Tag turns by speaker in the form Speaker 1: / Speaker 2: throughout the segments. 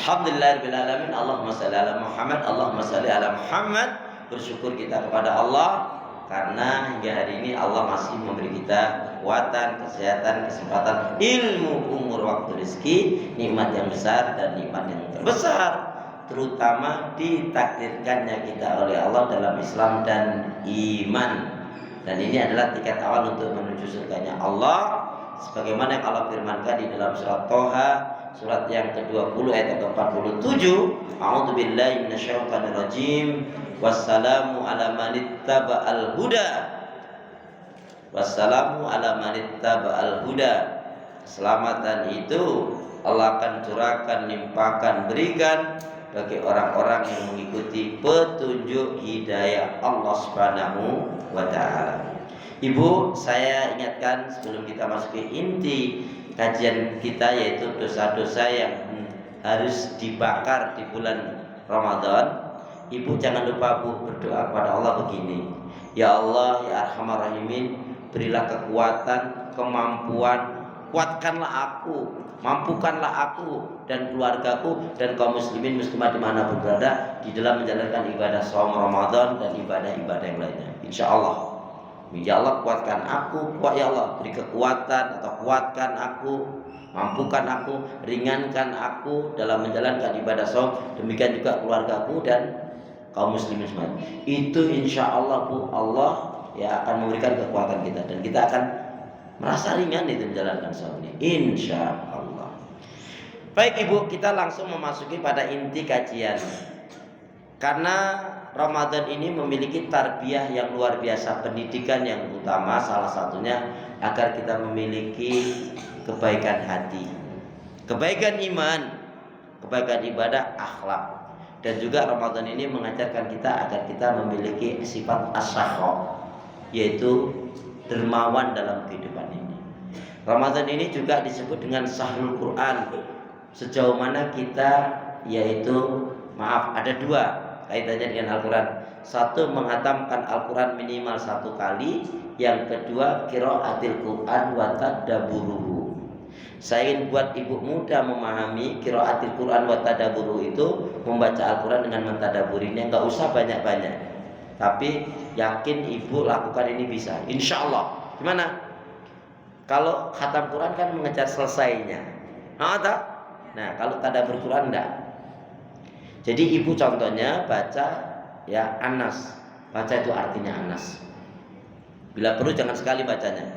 Speaker 1: Alhamdulillahirabbil alamin. Allahumma shalli ala Muhammad, Allahumma shalli ala Muhammad. Bersyukur kita kepada Allah karena hingga hari ini Allah masih memberi kita kekuatan, kesehatan, kesempatan, ilmu, umur, waktu, rezeki, nikmat yang besar dan nikmat yang terbesar, terutama ditakdirkannya kita oleh Allah dalam Islam dan iman. Dan ini adalah tiket awal untuk menuju surganya Allah, sebagaimana yang Allah firmankan di dalam surat Toha, surat yang ke-20 ayat ke-47. A'udzu billahi minasyaitonir rajim. Wassalamu ala manittaba'al huda. Wassalamu ala manittaba'al huda. Keselamatan itu Allah akan curahkan, limpahkan, berikan bagi orang-orang yang mengikuti petunjuk hidayah Allah Subhanahu wa taala. Ibu, saya ingatkan sebelum kita masuk ke inti kajian kita, yaitu dosa-dosa yang harus dibakar di bulan Ramadan. Ibu jangan lupa Bu berdoa kepada Allah begini. Ya Allah, ya Arhamar Rahimin, berilah kekuatan, kemampuan, kuatkanlah aku, mampukanlah aku dan keluargaku dan kaum muslimin muslimat dimanapun berada di dalam menjalankan ibadah shaum Ramadan dan ibadah-ibadah yang lainnya. Insya Allah. Ya Allah, kuatkan aku, ya Allah, beri kekuatan atau kuatkan aku, mampukan aku, ringankan aku dalam menjalankan ibadah shaum, demikian juga keluargaku dan kaum muslimin semua. Itu insya Allah Bu, Allah ya akan memberikan kekuatan kita dan kita akan merasa ringan itu menjalankan shaum ini, insya Allah. Baik Ibu, kita langsung memasuki pada inti kajian. Karena Ramadan ini memiliki tarbiyah yang luar biasa, pendidikan yang utama salah satunya agar kita memiliki kebaikan hati, kebaikan iman, kebaikan ibadah, akhlak. Dan juga Ramadan ini mengajarkan kita agar kita memiliki sifat as-sakha, yaitu dermawan dalam kehidupan ini. Ramadan ini juga disebut dengan Syahrul Quran. Sejauh mana kita, yaitu ada dua kaitannya dengan Al-Quran. Satu, menghatamkan Al-Quran minimal 1 kali. Yang kedua, qiraatil Quran wa tadabburuhu. Saya ingin buat ibu muda memahami qiraatil Quran wa tadabburuhu itu membaca Al-Quran dengan mentadaburinya, enggak usah banyak-banyak. Tapi yakin ibu lakukan ini bisa, insya Allah. Gimana? Kalau khatam Quran kan mengejar selesainya. Nah, kalau tadabbur Quran enggak. Jadi ibu contohnya baca ya Anas. Baca itu artinya Anas. Bila perlu jangan sekali bacanya,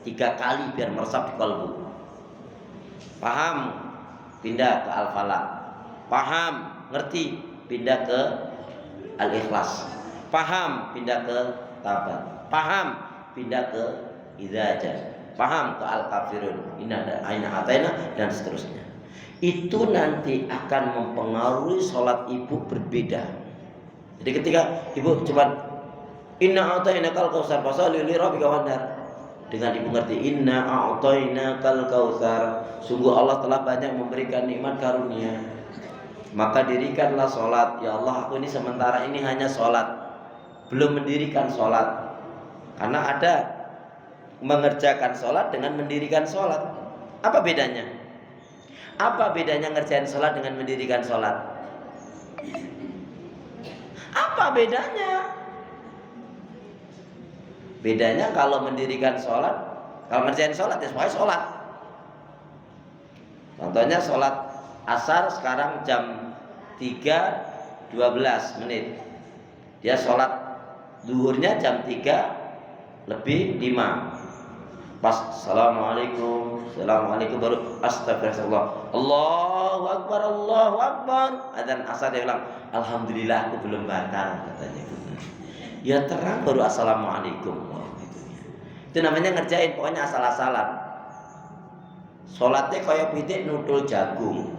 Speaker 1: 3 kali biar meresap di kalbu. Paham? Pindah ke Al-Falaq. Paham? Ngerti? Pindah ke Al-Ikhlas. Paham? Pindah ke Tabat. Paham? Pindah ke Idza Jaa. Paham? Ke Al-Kafirun. Inna A'taina dan seterusnya. Itu nanti akan mempengaruhi sholat ibu berbeda. Jadi ketika ibu cuma Inna a'tainakal kautsar fasholli li rabbika wanhar, dengan ibu ngerti Inna a'tainakal kautsar, sungguh Allah telah banyak memberikan nikmat karunia, maka dirikanlah sholat. Ya Allah, aku ini sementara ini hanya sholat, belum mendirikan sholat. Karena ada mengerjakan sholat dengan mendirikan sholat. Apa bedanya? Apa bedanya ngerjain sholat dengan mendirikan sholat? Apa bedanya? Bedanya kalau mendirikan sholat, kalau ngerjain sholat ya semuanya sholat. Contohnya sholat asar sekarang jam 3:12. Dia sholat zuhurnya jam 3:05. Pas assalamualaikum baru astagfirullah, Allahu akbar, Allahu akbar. Adzan asar dia bilang alhamdulillah aku belum batal, katanya. Ya terang baru assalamualaikum. Itu namanya ngerjain, pokoknya asal-asalan. Sholatnya kayak pitik nudul jagung,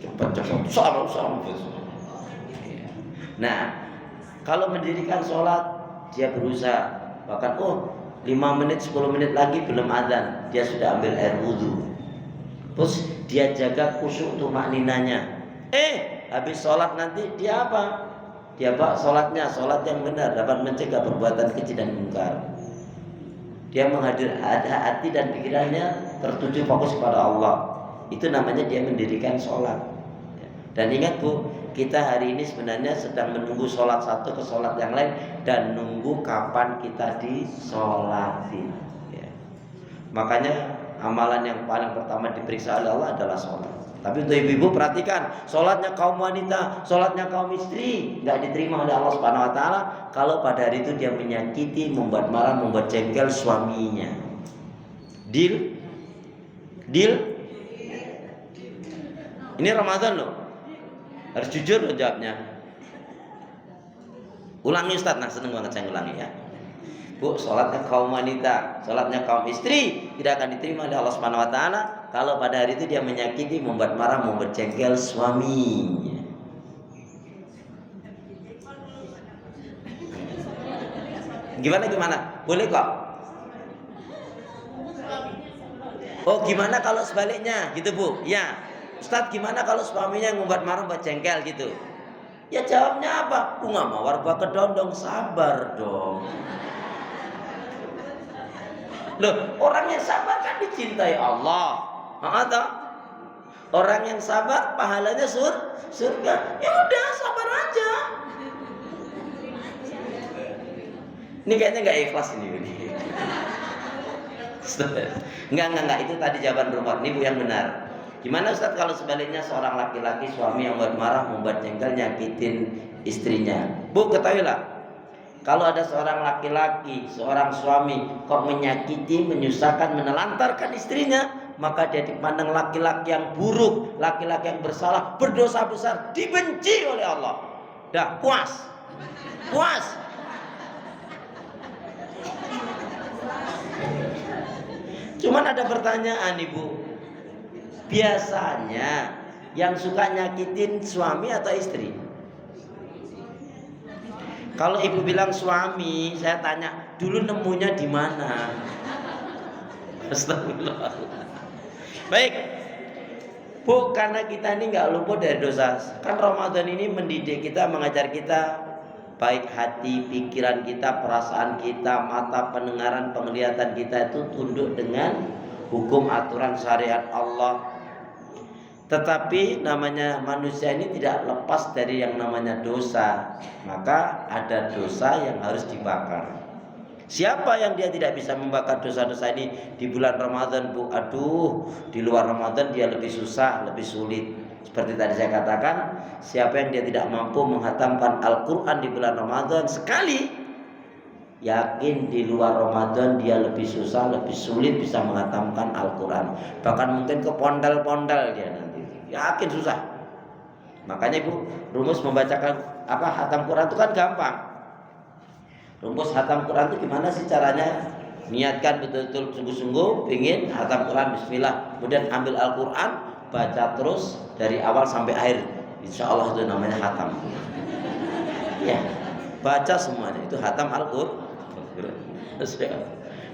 Speaker 1: cepet-cepet salam. Nah, kalau mendirikan sholat dia berusaha, bahkan 5 menit 10 menit lagi belum adzan dia sudah ambil air wudhu, terus dia jaga khusyuk tumakninanya. Habis sholat nanti dia apa? Dia bak sholatnya, sholat yang benar dapat mencegah perbuatan keji dan mungkar. Dia ada hati dan pikirannya tertuju fokus pada Allah. Itu namanya dia mendirikan sholat. Dan ingat Bu, kita hari ini sebenarnya sedang menunggu sholat satu ke sholat yang lain dan nunggu kapan kita disolatin. Ya. Makanya amalan yang paling pertama diperiksa oleh Allah adalah sholat. Tapi untuk ibu-ibu perhatikan, sholatnya kaum wanita, sholatnya kaum istri nggak diterima oleh Allah Subhanahu Wa Taala kalau pada hari itu dia menyakiti, membuat marah, membuat jengkel suaminya. Deal? Ini Ramadan loh. Harus jujur loh jawabnya. Ulangi Ustaz, nah seneng banget saya ulangi ya. Bu, sholatnya kaum wanita, sholatnya kaum istri tidak akan diterima oleh Allah Subhanahu Wa Taala kalau pada hari itu dia menyakiti, membuat marah, membuat jengkel suaminya. Gimana? Boleh kok? Oh, gimana kalau sebaliknya gitu Bu? Ya, Ustaz, gimana kalau suaminya yang membuat marah, membuat jengkel gitu? Ya jawabnya apa? Bunga mawar buah kedondong, sabar dong. Loh, orang yang sabar kan dicintai Allah. Atau orang yang sabar pahalanya surga. Ya udah, sabar aja. Ini kayaknya nggak ikhlas ini. Enggak, itu tadi jawaban rumah. Ini Bu yang benar. Gimana Ustaz kalau sebaliknya seorang laki-laki suami yang membuat marah, membuat jengkel, nyakitin istrinya? Bu, ketahuilah, kalau ada seorang laki-laki, seorang suami kok menyakiti, menyusahkan, menelantarkan istrinya, maka dia dipandang laki-laki yang buruk, laki-laki yang bersalah, berdosa besar, dibenci oleh Allah. Dah, puas. Cuman ada pertanyaan Ibu. Biasanya yang suka nyakitin suami atau istri? Kalau ibu bilang suami, saya tanya dulu nemunya di mana? Astagfirullah. Baik, Bu, karena kita ini nggak luput dari dosa. Kan Ramadan ini mendidik kita, mengajar kita baik hati, pikiran kita, perasaan kita, mata, pendengaran, penglihatan kita itu tunduk dengan hukum aturan syariat Allah. Tetapi namanya manusia ini tidak lepas dari yang namanya dosa. Maka ada dosa yang harus dibakar. Siapa yang dia tidak bisa membakar dosa-dosa ini di bulan Ramadan, Bu? Aduh, di luar Ramadan dia lebih susah, lebih sulit. Seperti tadi saya katakan, siapa yang dia tidak mampu menghatamkan Al-Quran di bulan Ramadan sekali, yakin di luar Ramadan dia lebih susah, lebih sulit bisa menghatamkan Al-Quran. Bahkan mungkin ke pondal-pondal dia nanti. Yakin susah. Makanya Ibu, rumus membacakan hatam Quran itu kan gampang. Rumus hatam Quran itu gimana sih caranya? Niatkan betul-betul sungguh-sungguh ingin hatam Quran, bismillah. Kemudian ambil Al-Quran, baca terus dari awal sampai akhir. Insya Allah itu namanya hatam. Ya, baca semuanya itu hatam Al-Quran.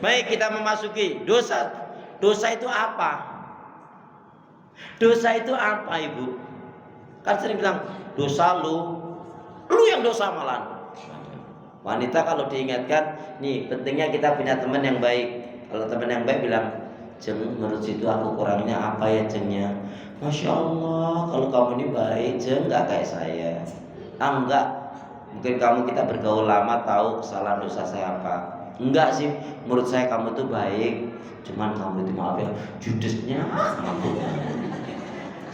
Speaker 1: Baik, kita memasuki dosa. Dosa itu apa? Dosa itu apa Ibu? Kan sering bilang dosa lu yang dosa malah. Wanita kalau diingatkan, nih pentingnya kita punya teman yang baik. Kalau teman yang baik bilang, Jeng, menurut situ aku kurangnya apa ya Jengnya? Masya Allah, kalau kamu ini baik Jeng, nggak kayak saya. Enggak, mungkin kita bergaul lama tahu kesalahan dosa saya apa. Enggak sih, menurut saya kamu tuh baik. Cuman kamu itu maaf ya, judesnya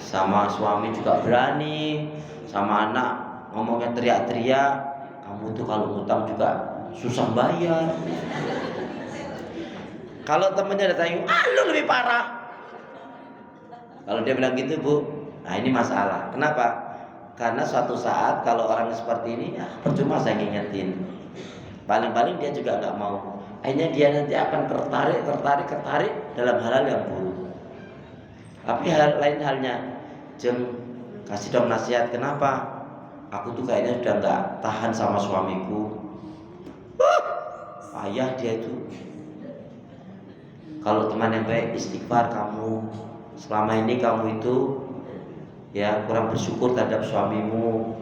Speaker 1: sama suami juga berani, sama anak ngomongnya teriak-teriak. Kamu tuh kalau ngutang juga susah bayar. Kalau temennya datang, lu lebih parah. Kalau dia bilang gitu Bu, nah ini masalah. Kenapa? Karena suatu saat kalau orang seperti ini, ya percuma saya ngingetin. Paling-paling dia juga nggak mau. Akhirnya dia nanti akan tertarik dalam hal-hal yang buruk. Tapi lain halnya, Jeng, kasih dong nasihat. Kenapa? Aku tuh kayaknya sudah nggak tahan sama suamiku. Payah dia itu. Kalau teman yang baik, istighfar kamu. Selama ini kamu itu ya kurang bersyukur terhadap suamimu.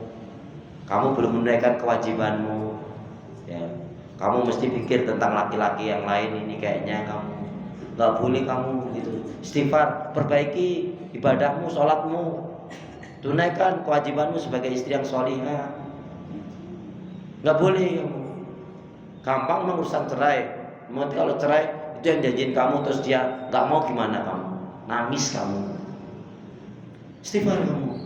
Speaker 1: Kamu belum menunaikan kewajibanmu. Ya, kamu mesti pikir tentang laki-laki yang lain ini. Kayaknya kamu nggak boleh kamu gitu. Istighfar, perbaiki ibadahmu, sholatmu. Tunaikan kewajibanmu sebagai istri yang sholihah. Nggak boleh gampang mengurusan cerai. Nanti kalau cerai itu yang janjiin kamu terus dia nggak mau, gimana kamu? Nangis kamu. Istighfar kamu.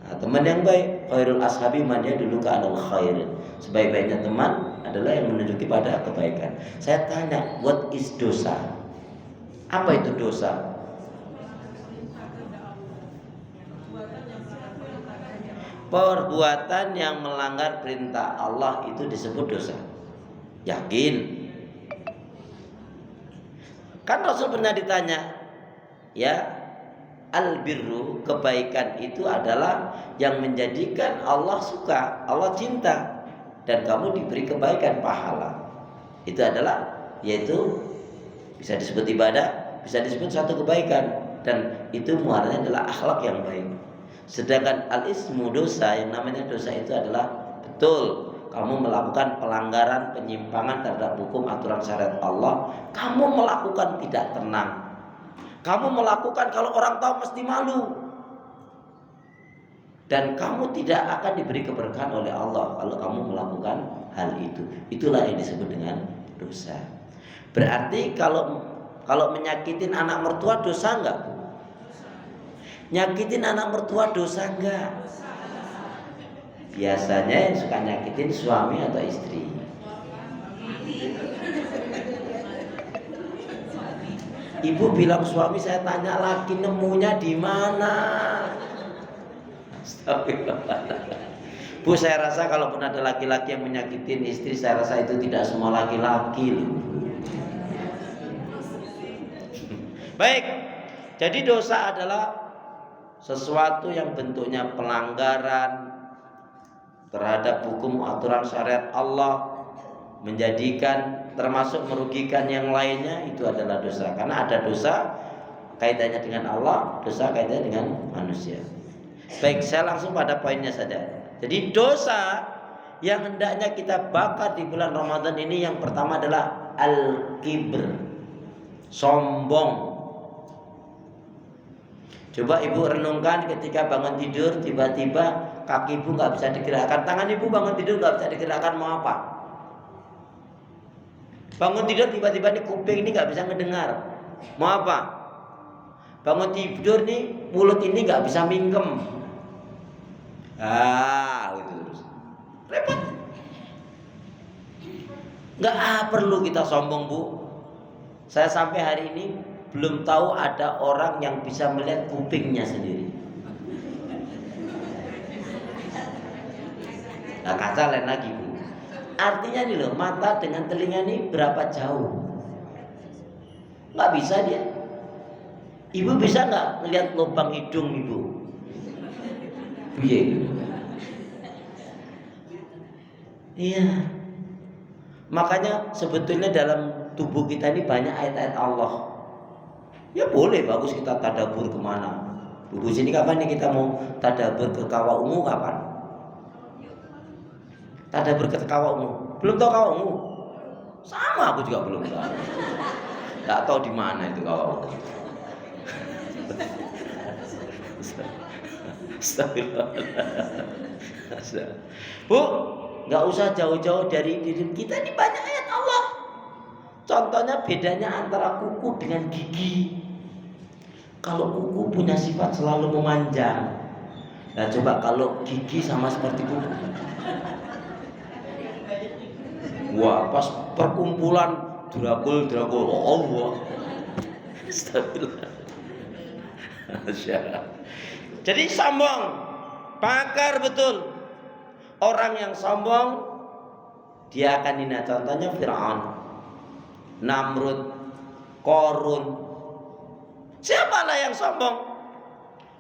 Speaker 1: Nah, teman yang baik, khairul ashabi man yadullu alal khair. Sebaik-baiknya teman adalah yang menunjuki pada kebaikan. Saya tanya, what is dosa? Apa itu dosa? Perbuatan yang melanggar perintah Allah itu disebut dosa. Yakin? Kan Rasul pernah ditanya, ya, albirru, kebaikan itu adalah yang menjadikan Allah suka, Allah cinta, dan kamu diberi kebaikan, pahala. Itu adalah, yaitu bisa disebut ibadah, bisa disebut suatu kebaikan, dan itu muaranya adalah akhlak yang baik. Sedangkan al-ismu, dosa, yang namanya dosa itu adalah betul kamu melakukan pelanggaran, penyimpangan terhadap hukum aturan syariat Allah. Kamu melakukan tidak tenang. Kamu melakukan kalau orang tahu mesti malu. Dan kamu tidak akan diberi keberkahan oleh Allah kalau kamu melakukan hal itu. Itulah yang disebut dengan dosa. Berarti kalau menyakitin anak mertua dosa enggak, Bu? Nyakitin anak mertua dosa enggak? Biasanya yang suka nyakitin suami atau istri. Ibu bilang suami, saya tanya lagi, nemunya di mana? Bu, saya rasa kalaupun ada laki-laki yang menyakitin istri, saya rasa itu tidak semua laki-laki. Baik, jadi dosa adalah sesuatu yang bentuknya pelanggaran terhadap hukum aturan syariat Allah, menjadikan termasuk merugikan yang lainnya, itu adalah dosa. Karena ada dosa kaitannya dengan Allah, dosa kaitannya dengan manusia. Baik, saya langsung pada poinnya saja. Jadi dosa yang hendaknya kita bakar di bulan Ramadan ini, yang pertama adalah al-kibr, sombong. Coba ibu renungkan ketika bangun tidur tiba-tiba kaki ibu nggak bisa digerakkan, tangan ibu bangun tidur nggak bisa digerakkan, mau apa? Bangun tidur tiba-tiba nih kuping ini nggak bisa ngedengar, mau apa? Bangun tidur nih mulut ini nggak bisa mingkem, gitu terus, repot. Nggak perlu kita sombong, Bu. Saya sampai hari ini belum tahu ada orang yang bisa melihat kupingnya sendiri. Nah, kaca lain lagi, Bu. Artinya nih loh, mata dengan telinga ini berapa jauh? Nggak bisa dia. Ibu bisa nggak melihat lubang hidung ibu? Iya. Makanya sebetulnya dalam tubuh kita ini banyak ayat-ayat Allah. Ya boleh, bagus kita tadabur kemana. Bu sini kapan nih kita mau tadabur ke Kawah Ungu, kapan? Tadabur ke Kawah Ungu. Belum tahu Kawah Ungu? Sama, aku juga belum tahu. Gak tahu di mana itu Kawah Ungu. Bu, gak usah jauh-jauh dari diri kita, ini banyak ayat Allah. Contohnya bedanya antara kuku dengan gigi. Kalau kuku punya sifat selalu memanjang. Nah coba kalau gigi sama seperti kuku. Wah, pas perkumpulan dragul Allah. Astagfirullah. Jadi sombong, pakar betul. Orang yang sombong dia akan hina. Contohnya Fir'aun, Namrud, Korun. Siapalah yang sombong?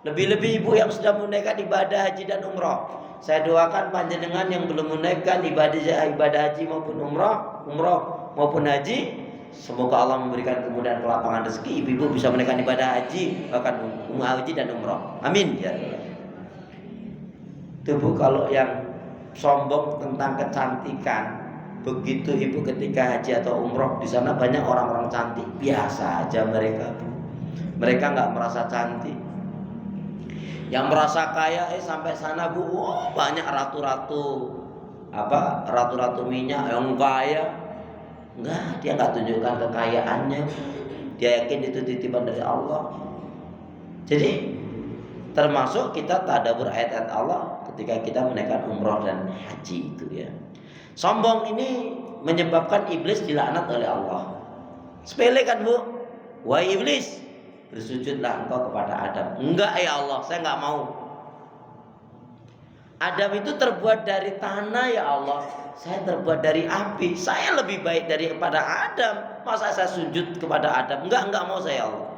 Speaker 1: Lebih-lebih ibu yang sudah menunaikan ibadah haji dan umrah. Saya doakan panjenengan yang belum menunaikan ibadah haji maupun umrah maupun haji, semoga Allah memberikan kemudahan kelapangan rezeki, ibu-ibu bisa menunaikan ibadah haji, bahkan haji dan umrah. Amin ya Allah. Tubuh kalau yang sombong tentang kecantikan, begitu ibu ketika haji atau umroh, di sana banyak orang-orang cantik, biasa aja mereka nggak merasa cantik. Yang merasa kaya sampai sana Bu, banyak ratu-ratu minyak yang kaya. Enggak, dia enggak tunjukkan kekayaannya. Dia yakin itu titipan dari Allah. Jadi termasuk kita tadabbur ayat-ayat Allah ketika kita menaikkan umroh dan haji itu ya. Sombong ini menyebabkan iblis dilaknat oleh Allah. Sepele kan Bu? Wahai iblis, bersujudlah engkau kepada Adam. Enggak ya Allah, saya enggak mau. Adam itu terbuat dari tanah ya Allah, saya terbuat dari api. Saya lebih baik daripada Adam. Masa saya sujud kepada Adam? Enggak mau saya Allah.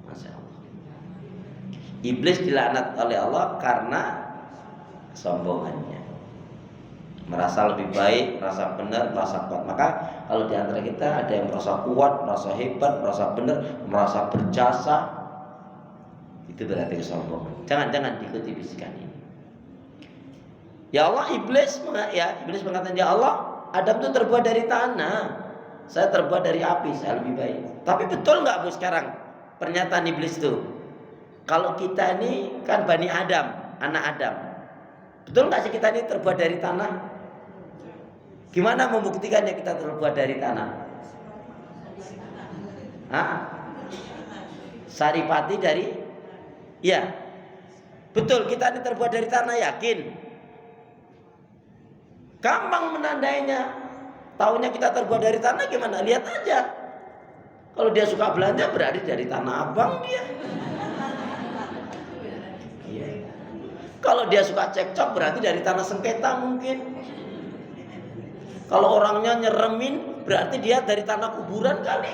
Speaker 1: Masya Allah. Iblis dilaknat oleh Allah karena sombongannya. Merasa lebih baik, merasa benar, merasa kuat. Maka kalau di antara kita ada yang merasa kuat, merasa hebat, merasa benar, merasa berjasa, itu berarti kesombongan. Jangan diikuti bisikan ini. Ya Allah, iblis mengatakan, ya Allah, Adam itu terbuat dari tanah, saya terbuat dari api, saya lebih baik. Tapi betul nggak Bu sekarang pernyataan iblis itu? Kalau kita ini kan Bani Adam, anak Adam, betul nggak sih kita ini terbuat dari tanah? Gimana membuktikannya kita terbuat dari tanah? Saripati dari, ya, betul kita ini terbuat dari tanah, yakin? Gampang menandainya. Taunya kita terbuat dari tanah gimana? Lihat aja. Kalau dia suka belanja berarti dari Tanah Abang dia. Iya. Kalau dia suka cekcok berarti dari Tanah Sengketa mungkin. Kalau orangnya nyeremin berarti dia dari tanah kuburan kali.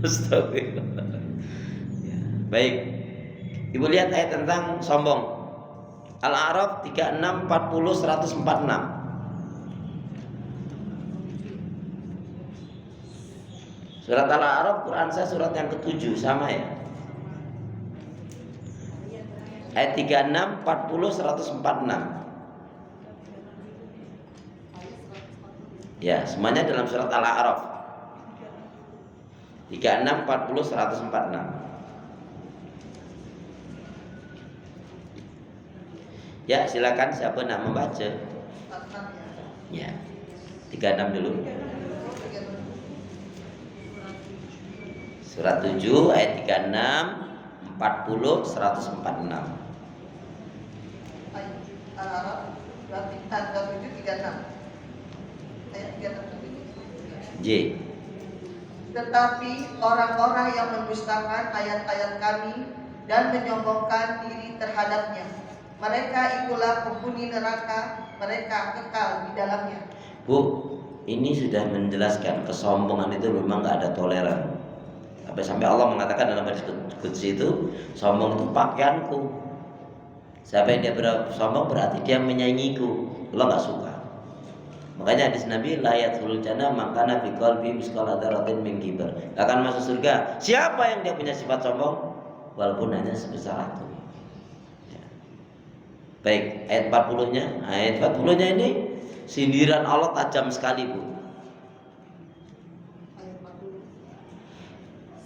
Speaker 1: Astagfirullah. Ya, baik. Ibu lihat ayat tentang sombong. Al-A'raf 36, 40, 146. Surat Al-A'raf Quran saya surat yang ke-7 sama ya. Ayat 36, 40, 146. Ya, semuanya dalam surat Al-A'raf 36, 40, 146. Ya, silakan siapa nak membaca? Ya. 36 dulu. Surat 7 ayat 36, 40, 146.
Speaker 2: Al-A'raf surat 7 36. Ayat 36.
Speaker 1: J.
Speaker 2: Tetapi orang-orang yang mendustakan ayat-ayat kami dan menyombongkan diri terhadapnya, mereka itulah penghuni neraka, mereka kekal di dalamnya.
Speaker 1: Bu, ini sudah menjelaskan kesombongan itu memang gak ada toleran. Sampai Allah mengatakan dalam hadis qudsi itu, sombong itu pakaianku. Siapa yang dia sombong berarti dia menyaingiku. Allah gak suka. Makanya hadis Nabi, la yadkhulul jannah man kana fi qalbi misqala dzarratin min kibr. Gak akan masuk surga siapa yang dia punya sifat sombong walaupun hanya sebesar atom. Baik, ayat 40-nya. Ayat 40-nya ini sindiran Allah tajam sekali, Bu.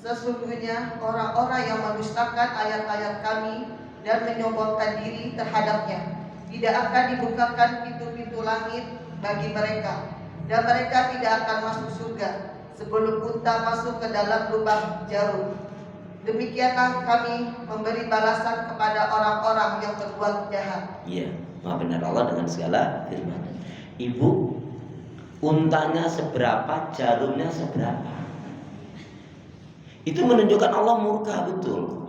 Speaker 2: Sesungguhnya orang-orang yang mendustakan ayat-ayat kami dan menyombongkan diri terhadapnya, tidak akan dibukakan pintu-pintu langit bagi mereka, dan mereka tidak akan masuk surga sebelum unta masuk ke dalam lubang jarum. Demikianlah kami memberi balasan kepada orang-orang yang berbuat jahat.
Speaker 1: Iya, maha benar Allah dengan segala firman. Ibu, untanya seberapa, jarumnya seberapa. Itu menunjukkan Allah murka betul.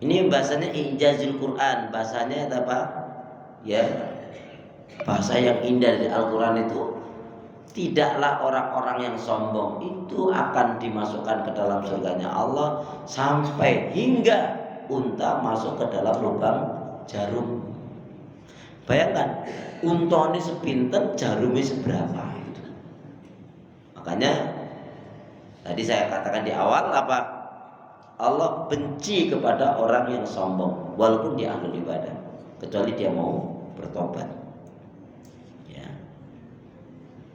Speaker 1: Ini bahasanya ijazul Quran, bahasanya apa? Ya, bahasa yang indah dari Al-Quran itu. Tidaklah orang-orang yang sombong itu akan dimasukkan ke dalam surganya Allah sampai hingga unta masuk ke dalam lubang jarum. Bayangkan, unta ini sepinten, jarumnya seberapa itu. Makanya tadi saya katakan di awal apa? Allah benci kepada orang yang sombong walaupun dia ahli ibadah, kecuali dia mau bertobat.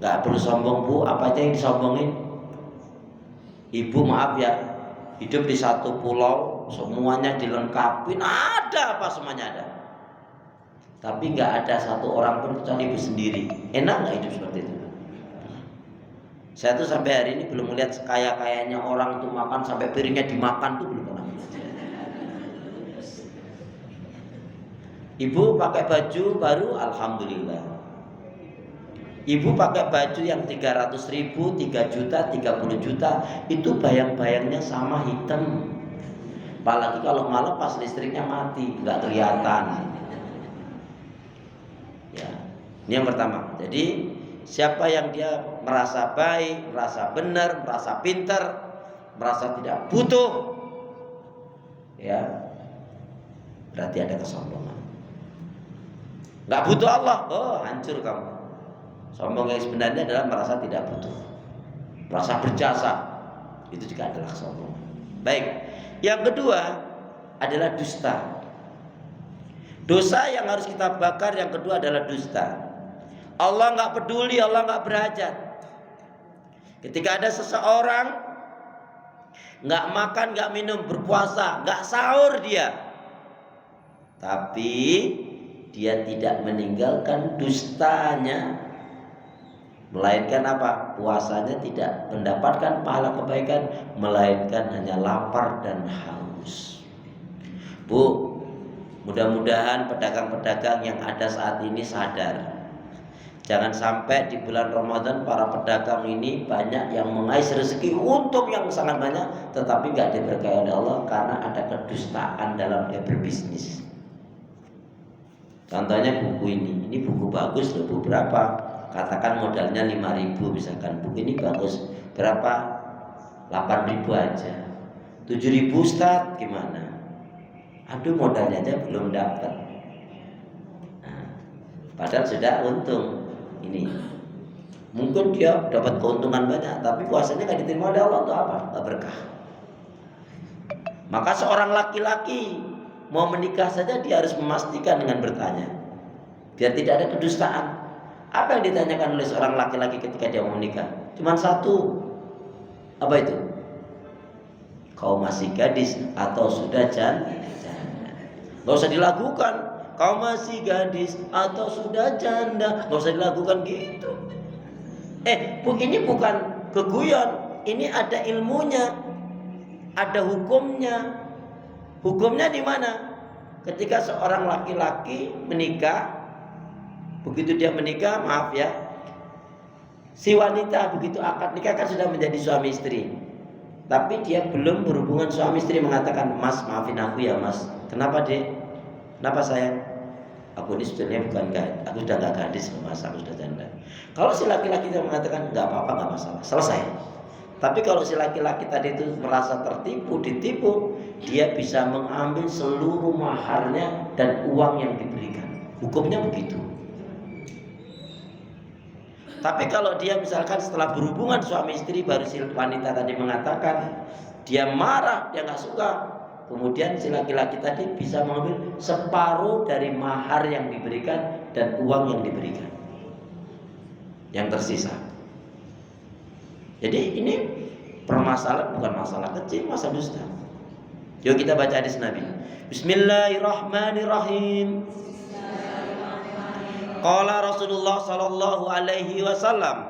Speaker 1: Gak perlu sombong, Bu, apa aja yang disombongin. Ibu maaf ya, hidup di satu pulau semuanya dilengkapi, ada apa semuanya ada. Tapi nggak ada satu orang pun kecuali ibu sendiri. Enak nggak hidup seperti itu? Saya tuh sampai hari ini belum melihat sekaya-kayanya orang tuh makan sampai piringnya dimakan tuh belum pernah. Ibu pakai baju baru, alhamdulillah. Ibu pakai baju yang 300.000, 3 juta, 30 juta, itu bayang-bayangnya sama hitam. Apalagi kalau malam pas listriknya mati, nggak kelihatan. Ya, ini yang pertama. Jadi siapa yang dia merasa baik, merasa benar, merasa pintar, merasa tidak butuh, ya berarti ada kesombongan. Nggak butuh Allah, oh hancur kamu. Sombong yang sebenarnya adalah merasa tidak butuh, merasa berjasa, itu juga adalah kesombongan. Baik, yang kedua adalah dusta. Dosa yang harus kita bakar yang kedua adalah dusta. Allah nggak peduli, Allah nggak berhajat. Ketika ada seseorang nggak makan, nggak minum, berpuasa, nggak sahur dia, tapi dia tidak meninggalkan dustanya, melainkan apa? Puasanya tidak mendapatkan pahala kebaikan, melainkan hanya lapar dan haus. Bu, mudah-mudahan pedagang-pedagang yang ada saat ini sadar. Jangan sampai di bulan Ramadan para pedagang ini banyak yang mengais rezeki untung yang sangat banyak, tetapi nggak diberkahi oleh Allah karena ada kedustaan dalam dia berbisnis. Contohnya buku ini buku bagus loh, buku berapa? Katakan modalnya 5.000 misalkan, buku ini bagus, berapa? 8.000 aja. 7.000 Ustaz, gimana? Aduh, modalnya aja belum dapat. Nah, padahal sudah untung. Ini mungkin dia dapat keuntungan banyak, tapi puasanya gak diterima oleh Allah untuk apa? Gak berkah. Maka seorang laki-laki mau menikah saja dia harus memastikan dengan bertanya, biar tidak ada kedustaan. Apa yang ditanyakan oleh seorang laki-laki ketika dia mau menikah? Cuman satu. Apa itu? Kau masih gadis atau sudah janda? Gak usah dilakukan. Kau masih gadis atau sudah janda? Gak usah dilakukan gitu. Ini bukan keguyon. Ini ada ilmunya, ada hukumnya. Hukumnya di mana? Ketika seorang laki-laki menikah, begitu dia menikah, maaf ya, si wanita begitu akad nikah kan sudah menjadi suami istri. Tapi dia belum berhubungan suami istri, mengatakan, "Mas, maafin aku ya mas." Kenapa dek? Kenapa sayang? Aku ini sebetulnya bukan gadis, aku sudah gak gadis mas, aku sudah janda. Kalau si laki-laki itu mengatakan nggak apa-apa, nggak masalah, selesai. Tapi kalau si laki-laki tadi itu merasa tertipu, ditipu, dia bisa mengambil seluruh maharnya dan uang yang diberikan. Hukumnya begitu. Tapi kalau dia misalkan setelah berhubungan suami istri, baru si wanita tadi mengatakan dia marah, dia nggak suka, kemudian si laki-laki tadi bisa mengambil separuh dari mahar yang diberikan dan uang yang diberikan, yang tersisa. Jadi ini permasalahan bukan masalah kecil, masalah dusta. Yuk kita baca hadis Nabi. Bismillahirrahmanirrahim. Qala Rasulullah sallallahu alaihi wasallam,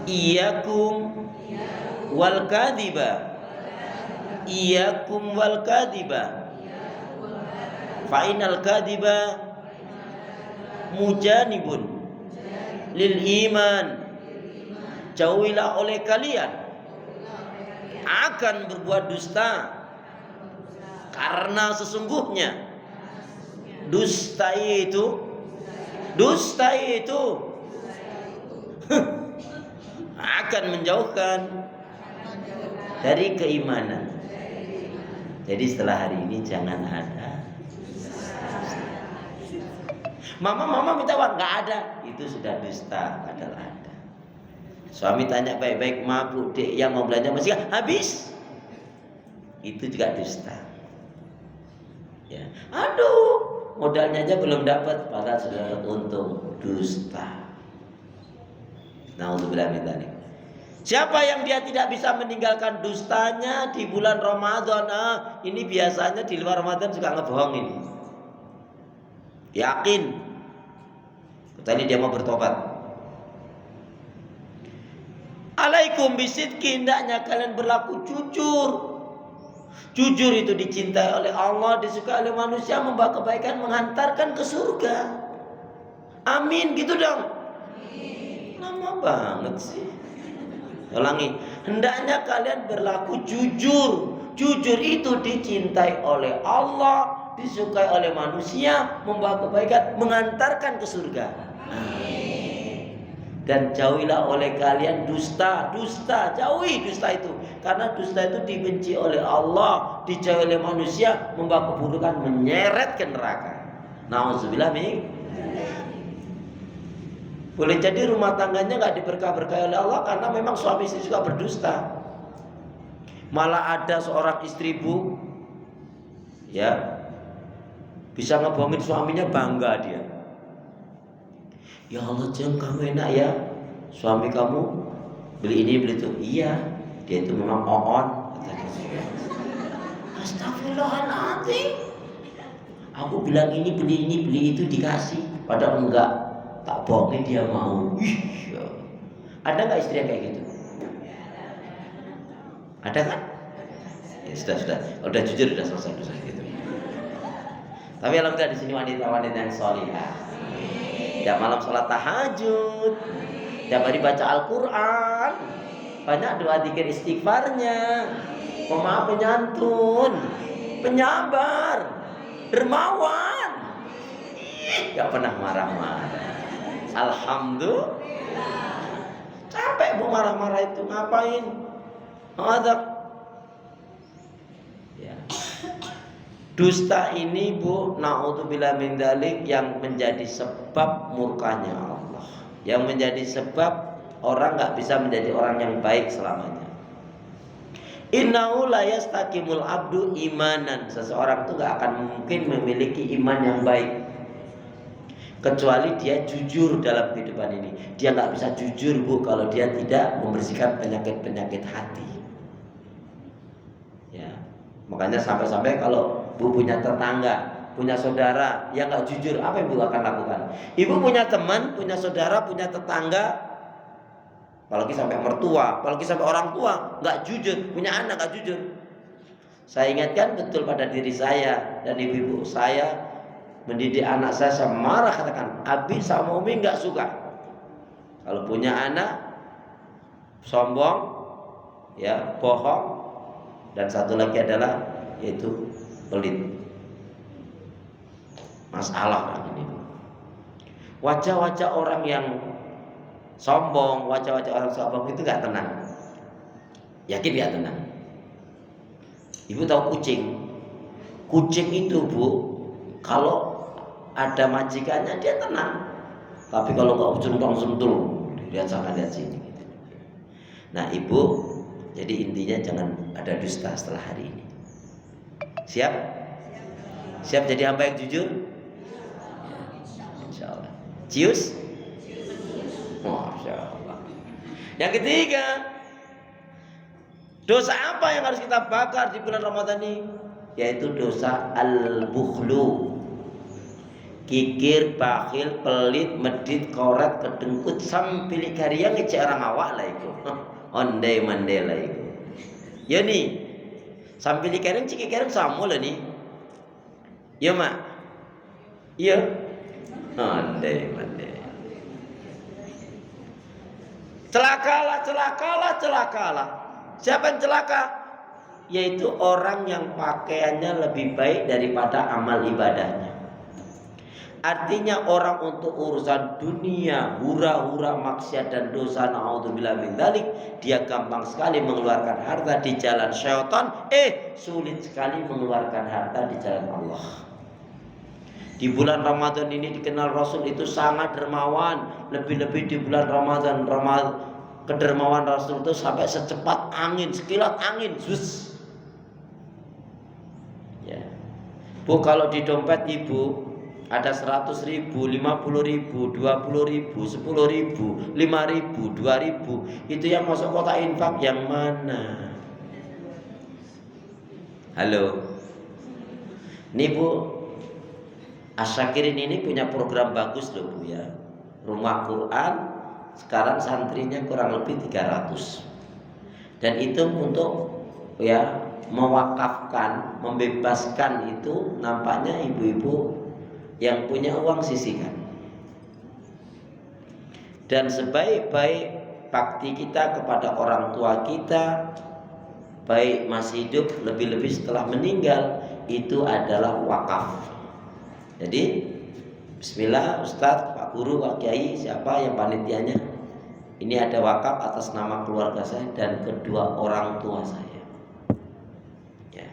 Speaker 1: Iyyakum wal kadhiba. Iyyakum wal kadhiba. Fa innal kadhiba mujanibun lil iman. Jauhilah oleh kalian akan berbuat dusta, karena sesungguhnya dusta itu akan menjauhkan dari keimanan. Jadi setelah hari ini jangan ada mama minta uang, nggak ada, itu sudah dusta, padahal ada. Suami tanya baik-baik, mabuk dek, yang mau belanja masih habis, itu juga dusta. Ya, aduh, modalnya aja belum dapat, padahal sudah untung, dusta. Nah, untuk bilang tadi. Siapa yang dia tidak bisa meninggalkan dustanya di bulan Ramadan? Ini biasanya di luar Ramadan suka ngebohongin. Yakin. Kecuali dia mau bertobat. Alaikum bisidqi, hendaknya kalian berlaku jujur. Jujur itu dicintai oleh Allah, disukai oleh manusia, membawa kebaikan, menghantarkan ke surga. Amin, gitu dong. Lama banget sih. Ulangi, hendaknya kalian berlaku jujur. Jujur itu dicintai oleh Allah, disukai oleh manusia, membawa kebaikan, mengantarkan ke surga. Dan jauhilah oleh kalian dusta. Jauhi dusta itu. Karena dusta itu dibenci oleh Allah, dijauhi oleh manusia, membawa keburukan, menyeret ke neraka. Nauzubillah min. Boleh jadi rumah tangganya nggak diberkah-berkahi oleh Allah karena memang suami istri juga berdusta. Malah ada seorang istri, Bu, ya, bisa ngebohongin suaminya, bangga dia. Ya Allah, Jeng, kamu enak ya, suami kamu beli ini beli itu. Iya, dia itu memang on. Astagfirullahaladzim. Aku bilang ini beli itu dikasih, padahal enggak. Tak bohongin dia mau. Ya. Ada nggak istri yang kayak gitu? Ada kan? Ya, sudah. Udah jujur, udah selesai gitu. Tapi alhamdulillah di sini wanita-wanita yang salihah. Tiap malam sholat tahajud, tiap hari baca Al-Quran, banyak doa zikir istighfarnya, pemaaf, penyantun, penyabar, dermawan, gak pernah marah-marah. Alhamdulillah. Capek Bu marah-marah itu, ngapain? Ada. Ya. Dusta ini, Bu, naudzubillah min dzalik, yang menjadi sebab murkanya Allah, yang menjadi sebab orang gak bisa menjadi orang yang baik selamanya. Innahu la yastaqimul abdu imanan. Seseorang itu gak akan mungkin memiliki iman yang baik kecuali dia jujur dalam kehidupan ini. Dia nggak bisa jujur, Bu, kalau dia tidak membersihkan penyakit-penyakit hati. Ya, makanya sampai-sampai kalau Bu punya tetangga, punya saudara yang nggak jujur, apa yang Bu akan lakukan? Ibu punya teman, punya saudara, punya tetangga, apalagi sampai mertua, apalagi sampai orang tua nggak jujur, punya anak nggak jujur. Saya ingatkan betul pada diri saya dan ibu-ibu saya. Mendidik anak saya marah, katakan Abi sama Umi nggak suka kalau punya anak sombong, ya, bohong, dan satu lagi adalah yaitu pelit. Masalah kan ini. Wajah-wajah orang yang sombong, wajah-wajah orang sombong itu nggak tenang. Yakin nggak tenang? Ibu tahu kucing? Kucing itu, Bu, kalau ada majikannya dia tenang. Tapi kalau nggak sentul, lihat sana lihat sini. Nah, Ibu, jadi intinya jangan ada dusta setelah hari ini. Siap? Siap jadi hamba yang jujur? Insya Allah. Cius? Masya Allah. Yang ketiga, dosa apa yang harus kita bakar di bulan Ramadan ini? Yaitu dosa al-bukhlu. Kikir, bakhil, pelit, medit, koret, kedengkut, sampili karya ngecek orang awak lah itu. Ondai mandai lah itu. Ya nih, sampili karya ciki karya sama lah nih. Ya mak. Iya. Ondai mandai. Celakalah. Siapa yang celaka? Yaitu orang yang pakaiannya lebih baik daripada amal ibadahnya. Artinya orang untuk urusan dunia, hura-hura, maksiat dan dosa, naudzubillah min dzalik, dia gampang sekali mengeluarkan harta di jalan syaitan, sulit sekali mengeluarkan harta di jalan Allah. Di bulan Ramadan ini dikenal Rasul itu sangat dermawan, lebih-lebih di bulan Ramadan, kedermawan Rasul itu sampai secepat angin, sekilat angin, zus. Ya. Bu, kalau di dompet Ibu ada 100.000, 50.000, 20.000, 10.000, 5.000, 2.000. Itu yang masuk kotak infak yang mana? Halo. Nih Bu, Asyakirin ini punya program bagus loh Bu ya. Rumah Quran sekarang santrinya kurang lebih 300. Dan itu untuk ya mewakafkan, membebaskan itu nampaknya ibu-ibu yang punya uang sisihkan. Dan sebaik-baik bakti kita kepada orang tua kita, baik masih hidup, lebih-lebih setelah meninggal, itu adalah wakaf. Jadi bismillah Ustadz, Pak Guru, Pak Kiai, siapa yang panitianya, ini ada wakaf atas nama keluarga saya dan kedua orang tua saya ya.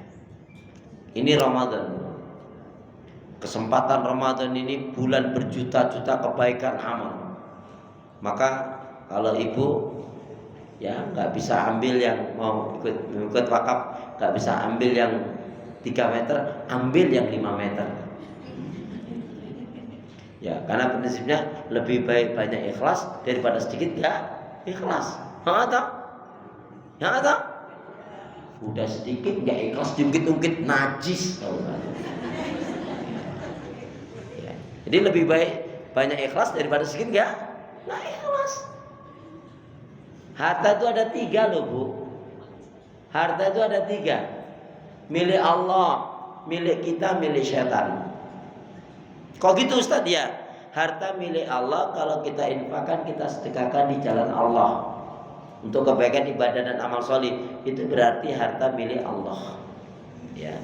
Speaker 1: Ini Ramadan. Kesempatan Ramadan ini bulan berjuta-juta kebaikan amal. Maka kalau ibu ya nggak bisa ambil yang mau ikut wakaf, nggak bisa ambil yang 3 meter, ambil yang 5 meter. Ya, karena prinsipnya lebih baik banyak ikhlas daripada sedikit nggak ikhlas. Ya atau? Udah sedikit nggak ikhlas, diungkit-ungkit najis. Jadi lebih baik banyak ikhlas daripada sedikit nggak ikhlas. Harta itu ada 3 loh Bu. Harta itu ada 3. Milik Allah, milik kita, milik setan. Kok gitu Ustaz ya? Harta milik Allah kalau kita infakkan, kita sedekahkan di jalan Allah untuk kebaikan ibadah dan amal solih, itu berarti harta milik Allah. Ya.